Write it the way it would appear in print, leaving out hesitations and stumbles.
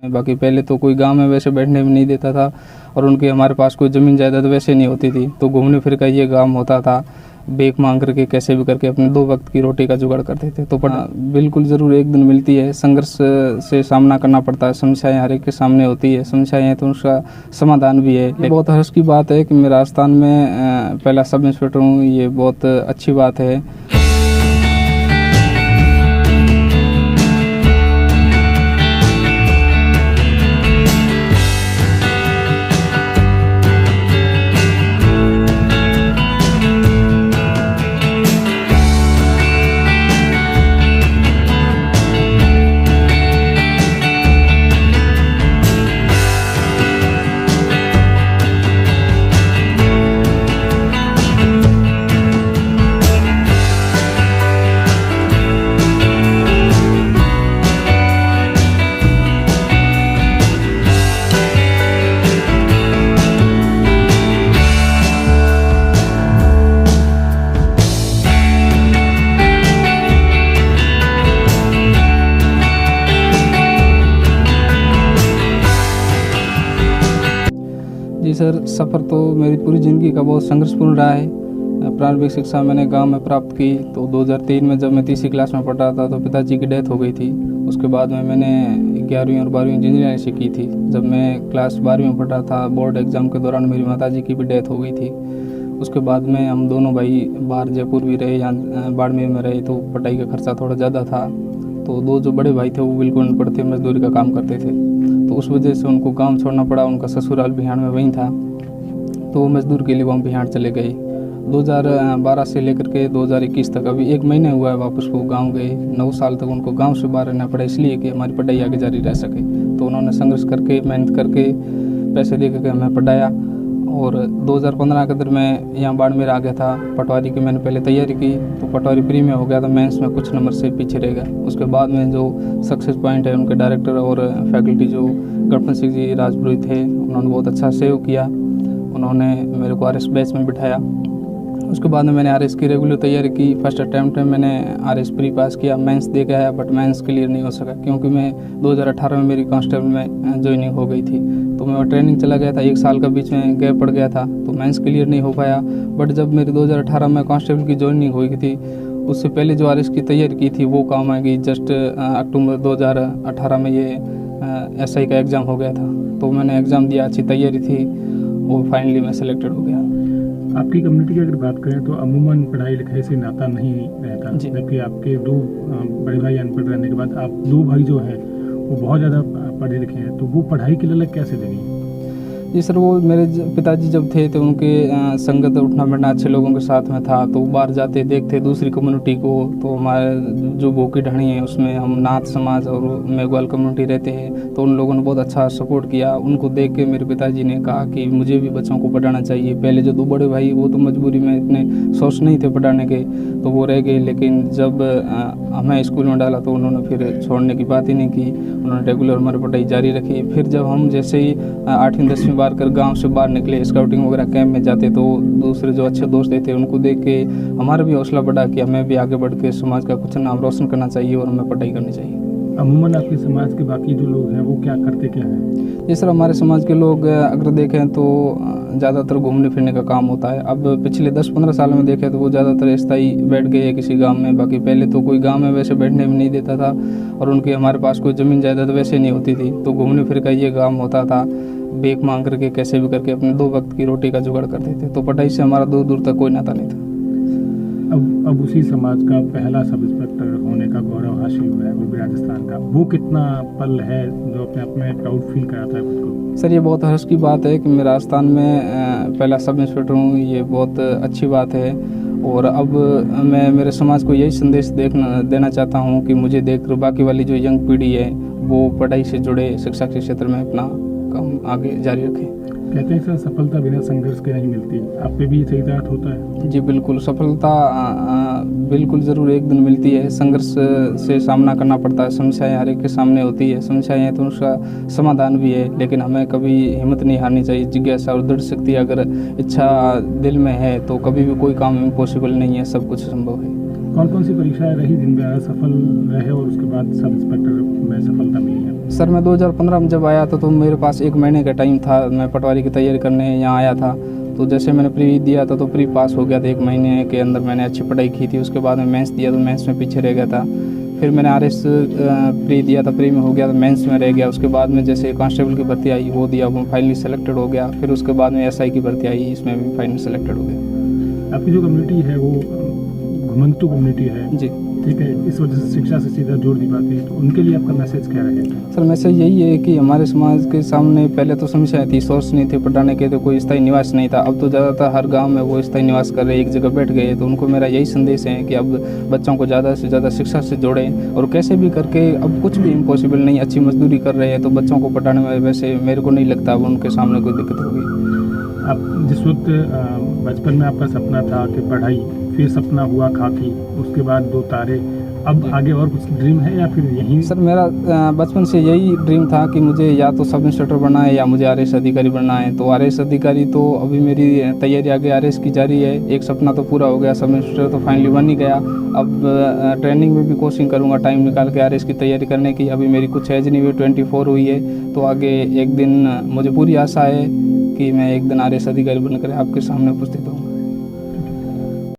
बाकी पहले तो कोई गांव में वैसे बैठने भी नहीं देता था और उनके हमारे पास कोई ज़मीन जायदाद वैसे नहीं होती थी, तो घूमने फिर का ये काम होता था। भीख मांग करके कैसे भी करके अपने 2 वक्त की रोटी का जुगाड़ करते थे। तो बिल्कुल ज़रूर एक दिन मिलती है, संघर्ष से सामना करना पड़ता है, समस्याएं हर एक के सामने होती है, समस्याएं हैं तो उसका समाधान भी है। बहुत हर्ष की बात है कि मैं राजस्थान में पहला सब इंस्पेक्टर हूँ, ये बहुत अच्छी बात है। जी सर, सफ़र तो मेरी पूरी ज़िंदगी का बहुत संघर्षपूर्ण रहा है। प्रारंभिक शिक्षा मैंने गांव में प्राप्त की, तो 2003 में जब मैं तीसरी क्लास में पढ़ रहा था तो पिताजी की डेथ हो गई थी। उसके बाद में मैंने 11वीं और 12वीं इंजीनियरिंग से की थी। जब मैं क्लास 12वीं में पढ़ रहा था, बोर्ड एग्ज़ाम के दौरान मेरी माताजी की भी डेथ हो गई थी। उसके बाद में हम दोनों भाई बाहर जयपुर भी रहे, यहाँ बाड़मेर में रहे, तो पढ़ाई का खर्चा थोड़ा ज़्यादा था। तो 2 जो बड़े भाई थे वो बिल्कुल अनपढ़ थे, मजदूरी का काम करते थे, तो उस वजह से उनको गांव छोड़ना पड़ा। उनका ससुराल बिहार में वहीं था, तो वो मजदूर के लिए वहाँ बिहार चले गए। 2012 से लेकर के 2021 तक, अभी 1 महीने हुआ है वापस वो गांव गए। 9 साल तक उनको गांव से बाहर रहना पड़ा, इसलिए कि हमारी पढ़ाई आगे जारी रह सके। तो उन्होंने संघर्ष करके, मेहनत करके, पैसे दे करके हमें पढ़ाया। और 2015 के अंदर मैं यहाँ बाड़मेर आ गया था। पटवारी की मैंने पहले तैयारी की, तो पटवारी प्री में हो गया था, मेंस में कुछ नंबर से पीछे रह गया। उसके बाद में जो सक्सेस पॉइंट है, उनके डायरेक्टर और फैकल्टी जो गणपत सिंह जी राजपुरोहित थे, उन्होंने बहुत अच्छा सहयोग किया। उन्होंने मेरे को RS बैच में बिठाया। उसके बाद में मैंने RS की रेगुलर तैयारी की। फर्स्ट अटैम्प्ट में मैंने RS प्री पास किया, मेंस दे के आया, बट मेंस क्लियर नहीं हो सका क्योंकि मैं 2018 में मेरी कांस्टेबल में ज्वाइनिंग हो गई थी। तो मैं ट्रेनिंग चला गया था, 1 साल का बीच में गैप पड़ गया था, तो मेंस क्लियर नहीं हो पाया। बट जब मेरी 2018 में कांस्टेबल की ज्वाइनिंग हुई थी, उससे पहले जो RS की तैयारी की थी वो काम आ गई। जस्ट अक्टूबर 2018 में ये SI का एग्ज़ाम हो गया था, तो मैंने एग्ज़ाम दिया, अच्छी तैयारी थी, वो फाइनली मैं सेलेक्टेड हो गया। आपकी कम्युनिटी की अगर बात करें तो अमूमन पढ़ाई लिखाई से नाता नहीं रहता, जबकि आपके 2 बड़े भाई अनपढ़ रहने के बाद आप 2 भाई जो हैं वो बहुत ज़्यादा पढ़े लिखे हैं, तो वो पढ़ाई के लिए कैसे देनी? जी सर, वो मेरे पिताजी जब थे तो उनके संगत उठना बैठना अच्छे लोगों के साथ में था, तो बाहर जाते देखते दूसरी कम्युनिटी को। तो हमारे जो भोकी ढाणी है उसमें हम नाथ समाज और मेघवाल कम्युनिटी रहते हैं, तो उन लोगों ने बहुत अच्छा सपोर्ट किया। उनको देख के मेरे पिताजी ने कहा कि मुझे भी बच्चों को पढ़ाना चाहिए। पहले जो 2 बड़े भाई वो तो मजबूरी में इतने सोच नहीं थे पढ़ाने के, तो वो रह गए, लेकिन जब हमें स्कूल में डाला तो उन्होंने फिर छोड़ने की बात ही नहीं की। उन्होंने रेगुलर हमारी पढ़ाई जारी रखी। फिर जब हम जैसे ही 8वीं 10वीं बार कर गांव से बाहर निकले, स्काउटिंग वगैरह कैंप में जाते, तो दूसरे जो अच्छे दोस्त थे उनको देख के हमारा भी हौसला बढ़ा कि हमें भी आगे बढ़ के समाज का कुछ नाम रोशन करना चाहिए और हमें पढ़ाई करनी चाहिए। अमूमन आपके समाज के बाकी जो लोग हैं वो क्या करते क्या हैं? जी सर, हमारे समाज के लोग अगर देखें तो ज़्यादातर घूमने फिरने का काम होता है। अब पिछले 10-15 साल में देखें तो वो ज़्यादातर स्थायी बैठ गए हैं किसी गांव में। बाकी पहले तो कोई गांव में वैसे बैठने भी नहीं देता था और उनके हमारे पास कोई ज़मीन जायदाद वैसे नहीं होती थी, तो घूमने फिर का ये काम होता था। भीख मांग करके कैसे भी करके अपने 2 वक्त की रोटी का जुगाड़ करते थे, तो पढ़ाई से हमारा दूर दूर तक कोई नाता नहीं था। अब उसी समाज का पहला सब इंस्पेक्टर होने का गौरव हासिल हुआ है, वो भी राजस्थान का। वो कितना पल है जो अपने आप में प्राउड फील कराता है खुद को? सर, ये बहुत हर्ष की बात है कि मैं राजस्थान में पहला सब इंस्पेक्टर हूँ, ये बहुत अच्छी बात है। और अब मैं मेरे समाज को यही संदेश देना चाहता हूँ कि मुझे देखकर बाकी वाली जो यंग पीढ़ी है वो पढ़ाई से जुड़े, शिक्षा के क्षेत्र में अपना काम आगे जारी रखें। कहते हैं सर, सफलता बिना संघर्ष के नहीं मिलती। आप पे भी सही बात होता है? जी बिल्कुल, सफलता बिल्कुल ज़रूर एक दिन मिलती है। संघर्ष से सामना करना पड़ता है, समस्याएं हर एक के सामने होती है, समस्याएं हैं तो उसका समाधान भी है, लेकिन हमें कभी हिम्मत नहीं हारनी चाहिए। जिज्ञासा और दृढ़ शक्ति अगर इच्छा दिल में है तो कभी भी कोई काम इम्पॉसिबल नहीं है, सब कुछ संभव है। कौन कौन सी परीक्षाएं रही जिनमें सफल रहे और उसके बाद सब इंस्पेक्टर में सफलता मिली है? सर मैं 2015 में जब आया था तो मेरे पास 1 महीने का टाइम था। मैं पटवारी की तैयारी करने यहाँ आया था, तो जैसे मैंने प्री दिया था तो प्री पास हो गया था। 1 महीने के अंदर मैंने अच्छी पढ़ाई की थी। उसके बाद में मेंस दिया तो मेंस में पीछे रह गया था। फिर मैंने आरएस प्री दिया था, प्री में हो गया तो मेंस में रह गया। उसके बाद में जैसे कांस्टेबल की भर्ती आई वो दिया, वो फाइनली सेलेक्टेड हो गया। फिर उसके बाद में एसआई की भर्ती आई, इसमें भी फाइनली सेलेक्टेड हो गया। आपकी जो कम्युनिटी है वो घुमंतु कम्युनिटी है जी, ठीक है, इस वजह से शिक्षा से सीधा जोड़ दी पाती है, तो उनके लिए आपका मैसेज क्या रहेगा? सर मैसेज यही है कि हमारे समाज के सामने पहले तो समस्याएं थी, सोर्स नहीं थे पढ़ाने के, तो कोई स्थायी निवास नहीं था। अब तो ज़्यादातर हर गांव में वो स्थायी निवास कर रहे, एक जगह बैठ गए। तो उनको मेरा यही संदेश है कि अब बच्चों को ज़्यादा से ज़्यादा शिक्षा से जोड़ें, और कैसे भी करके, अब कुछ भी इम्पॉसिबल नहीं, अच्छी मजदूरी कर रहे हैं तो बच्चों को पढ़ाने में वैसे मेरे को नहीं लगता अब उनके सामने कोई दिक्कत होगी। आप जिस वक्त बचपन में आपका सपना था कि पढ़ाई, फिर सपना हुआ खाकी, उसके बाद 2 तारे, अब आगे और कुछ ड्रीम है या फिर यही? सर मेरा बचपन से यही ड्रीम था कि मुझे या तो सब इंस्पेक्टर बनना है या मुझे आरएस अधिकारी बनना है। तो आरएस अधिकारी तो अभी मेरी तैयारी आगे आरएस की जारी है। एक सपना तो पूरा हो गया, सब इंस्पेक्टर तो फाइनली बन ही गया। अब ट्रेनिंग में भी कोचिंग करूँगा टाइम निकाल के आरएस की तैयारी करने की। अभी मेरी कुछ एज नहीं हुई, 24 हुई है। तो आगे एक दिन मुझे पूरी आशा है कि मैं एक दिन आरएस अधिकारी बनकर आपके सामने उपस्थित हूँ।